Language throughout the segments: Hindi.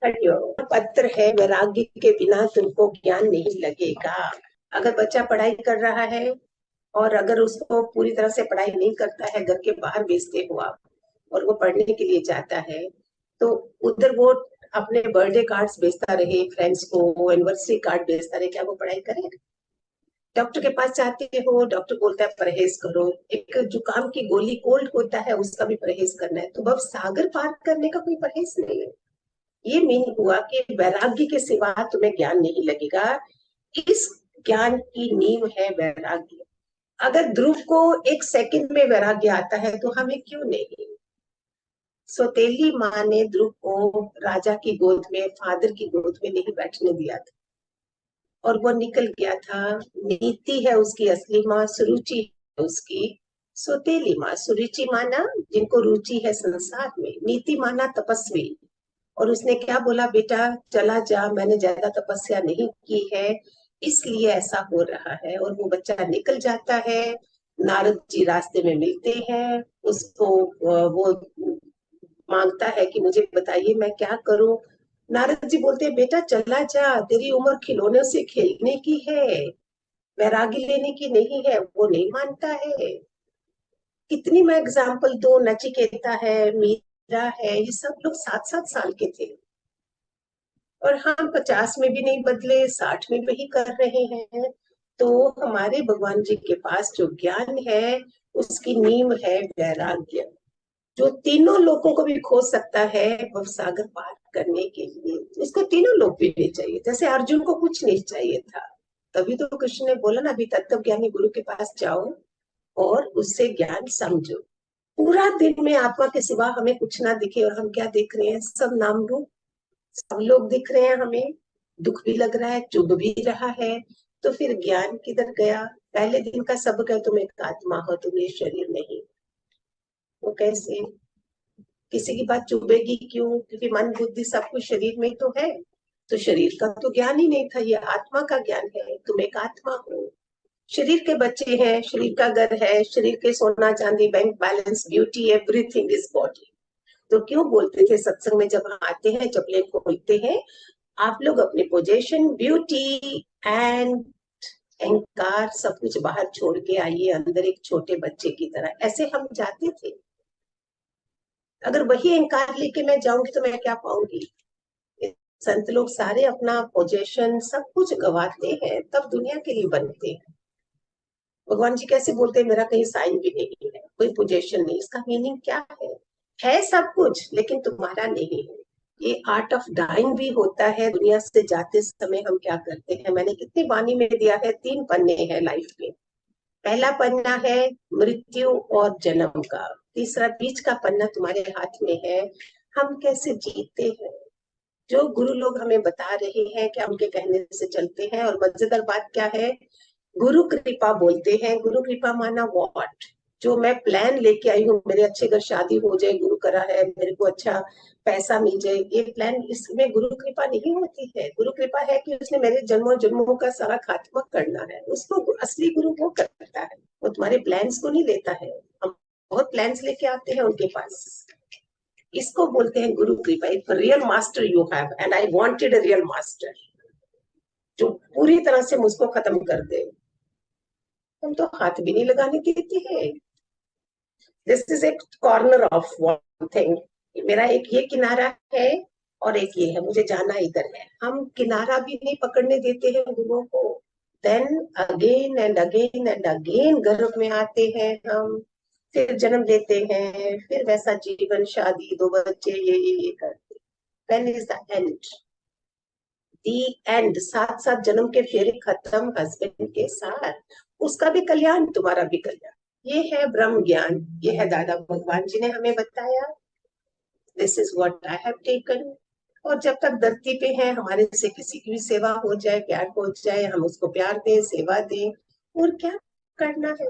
हरिओम। पत्र है, वैराग्य के बिना तुमको ज्ञान नहीं लगेगा। अगर बच्चा पढ़ाई कर रहा है और अगर उसको पूरी तरह से पढ़ाई नहीं करता है, घर के बाहर भेजते हो आप और वो पढ़ने के लिए जाता है, तो उधर वो अपने बर्थडे कार्ड्स भेजता रहे फ्रेंड्स को, एनिवर्सरी कार्ड भेजता रहे, क्या वो पढ़ाई करेगा? डॉक्टर के पास जाते हो, डॉक्टर बोलता है परहेज करो। एक जुकाम की गोली कोल्ड होता है, उसका भी परहेज करना है। तो अब सागर पार करने का कोई परहेज नहीं है। ये मीन हुआ कि वैराग्य के सिवा तुम्हें ज्ञान नहीं लगेगा। इस ज्ञान की नींव है वैराग्य। अगर ध्रुव को एक सेकंड में वैराग्य आता है तो हमें क्यों नहीं? सौतेली माँ ने ध्रुव को राजा की गोद में, फादर की गोद में नहीं बैठने दिया था और वो निकल गया था। नीति है उसकी असली माँ, सुरुचि है उसकी सौतेली माँ। सुरुचि माना जिनको रुचि है संसार में, नीति माना तपस्वी। और उसने क्या बोला, बेटा चला जा, मैंने ज्यादा तपस्या नहीं की है इसलिए ऐसा हो रहा है। और वो बच्चा निकल जाता है। नारद जी रास्ते में मिलते हैं उसको। वो मांगता है कि मुझे बताइए मैं क्या करूं। नारद जी बोलते हैं बेटा चला जा, तेरी उम्र खिलौनों से खेलने की है, वैराग्य लेने की नहीं है। वो नहीं मानता है। कितनी मैं एग्जाम्पल दो, नचिकेता है, मीरा है, ये सब लोग 7-7 साल के थे और हम 50 में भी नहीं बदले, 60 में भी कर रहे हैं। तो हमारे भगवान जी के पास जो ज्ञान है उसकी नींव है वैराग्य, जो तीनों लोगों को भी खो सकता है भव सागर पार करने के लिए। इसको तीनों लोग भी नहीं चाहिए। जैसे अर्जुन को कुछ नहीं चाहिए था, तभी तो कृष्ण ने बोला ना, अभी तत्व ज्ञानी गुरु के पास जाओ और उससे ज्ञान समझो। पूरा दिन में आत्मा के सिवा हमें कुछ ना दिखे और हम क्या देख रहे हैं, सब नाम रूप। सब लोग दिख रहे हैं हमें, दुख भी लग रहा है, चुभ भी रहा है। तो फिर ज्ञान किधर गया? पहले दिन का सबक है, तुम एक आत्मा हो, तुम ये शरीर नहीं। वो कैसे? किसी की बात चुभेगी क्यों? क्योंकि मन बुद्धि सब कुछ शरीर में तो है। तो शरीर का तो ज्ञान ही नहीं था, ये आत्मा का ज्ञान है। तुम एक आत्मा हो। शरीर के बच्चे हैं, शरीर का घर है, शरीर के सोना चांदी bank balance beauty everything is body. तो क्यों बोलते थे सत्संग में जब हम आते हैं, चपले खोलते हैं, आप लोग अपनी पोजीशन, ब्यूटी एंड अहंकार सब कुछ बाहर छोड़ के आइए, अंदर एक छोटे बच्चे की तरह। ऐसे हम जाते थे। अगर वही अहंकार लेके मैं जाऊंगी तो मैं क्या पाऊंगी? संत लोग सारे अपना पोजीशन सब कुछ गवाते हैं, तब दुनिया के लिए बनते हैं। भगवान जी कैसे बोलते हैं मेरा कहीं साइन भी नहीं है, कोई पोजीशन नहीं। इसका मीनिंग क्या है सब कुछ लेकिन तुम्हारा नहीं है। ये आर्ट ऑफ डाइंग भी होता है। दुनिया से जाते समय हम क्या करते हैं, मैंने कितनी वाणी में दिया है, 3 पन्ने हैं लाइफ में। पहला पन्ना है मृत्यु और जन्म का। तीसरा बीच का पन्ना तुम्हारे हाथ में है, हम कैसे जीते हैं। जो गुरु लोग हमें बता रहे हैं क्या उनके कहने से चलते हैं। और मजेदार बात क्या है, गुरु कृपा बोलते हैं। गुरु कृपा माना व्हाट? जो मैं प्लान लेके आई हूँ, मेरे अच्छे घर शादी हो जाए, गुरु करा है, मेरे को अच्छा पैसा मिल जाए, ये प्लान, इसमें गुरु कृपा नहीं होती है। गुरु कृपा है कि उसने मेरे जन्मों जन्मों का सारा खात्मा करना है, उसको असली गुरु वो करता है। वो तुम्हारे प्लान्स को नहीं लेता है। हम बहुत प्लान्स लेके आते हैं उनके पास। इसको बोलते हैं गुरु कृपा। If real master you have, and I wanted a real master जो पूरी तरह से मुझको खत्म कर दे। हम तो हाथ भी नहीं लगाने देते हैं। दिस इज एक कॉर्नर ऑफ वन थिंग। मेरा एक ये किनारा है और एक ये है, मुझे जाना इधर है। हम किनारा भी नहीं पकड़ने देते हैं गुरुओं को। देन अगेन एंड अगेन गर्भ में आते हैं हम, फिर जन्म लेते हैं, फिर वैसा जीवन, शादी, 2 बच्चे, ये करते। When is the end? The end। 7-7 जन्म के फेरे खत्म हस्बैंड के साथ। उसका भी कल्याण, तुम्हारा भी कल्याण। ये है ब्रह्म ज्ञान। ये है दादा भगवान जी ने हमें बताया। This is what I have taken. और जब तक धरती पे है, हमारे से किसी की भी सेवा हो जाए, प्यार हो जाए, हम उसको प्यार दें, सेवा दें, और क्या करना है।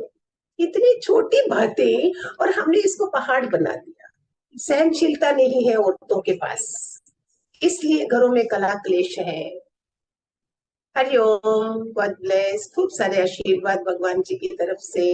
इतनी छोटी बातें और हमने इसको पहाड़ बना दिया। सहनशीलता नहीं है औरतों के पास, इसलिए घरों में कला क्लेश है। Hariom, God bless. खूब सारे आशीर्वाद भगवान जी की तरफ से।